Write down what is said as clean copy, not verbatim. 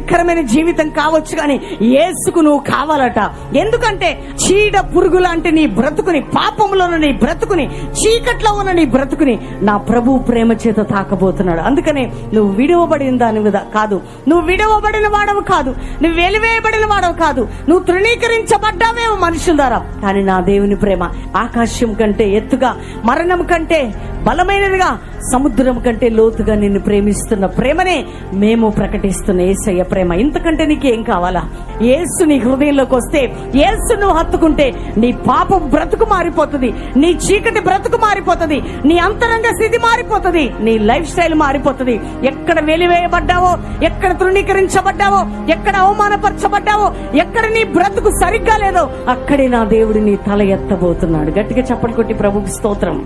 భయంకరమైన జీవితం కావచ్చు, కానీ యేసుకు నువ్వు కావాలట. ఎందుకంటే చీడ పురుగు లాంటి నీ బ్రతుకుని, పాపంలో ఉన్న నీ బ్రతుకుని, చీకట్లో ఉన్న నీ బ్రతుకుని నా ప్రభు ప్రేమ చేత తాకబోతున్నాడు. అందుకనే నువ్వు విడువబడిన దాని కాదు, నువ్వు విడువబడిన వాడవు కాదు, నువ్వు వెలివేయబడిన వాడవు కాదు, నువ్వు తృణీకరించబడ్డావేమో మనుషుల ద్వారా. కానీ నా దేవుని ప్రేమ ఆకాశం కంటే ఎత్తుగా, మరణం కంటే బలమైనదిగా, సముద్రం కంటే లోతుగా నిన్ను ప్రేమిస్తున్న ప్రేమనే మేము ప్రకటిస్తున్న యేసయ్య ప్రేమ. ఇంతకంటే నీకేం కావాలా? యేసు నీ హృదయంలోకి వస్తే, యేసు నువ్వు హత్తుకుంటే నీ పాపం బ్రతుకు మారిపోతుంది, నీ చీకటి బ్రతుకు మారిపోతుంది, నీ అంతరంగ స్థితి మారిపోతుంది, నీ లైఫ్ స్టైల్ మారిపోతుంది. ఎక్కడ వెలివేయబడ్డావో, ఎక్కడ తృణీకరించబడ్డావో, ఎక్కడ అవమానపరచబడ్డావో, ఎక్కడ నీ బ్రతుకు సరిగ్గా లేదో అక్కడే నా దేవుడు నీ తల ఎత్తబోతున్నాడు. గట్టిగా చప్పటి కొట్టి ప్రభుకి స్తోత్రం.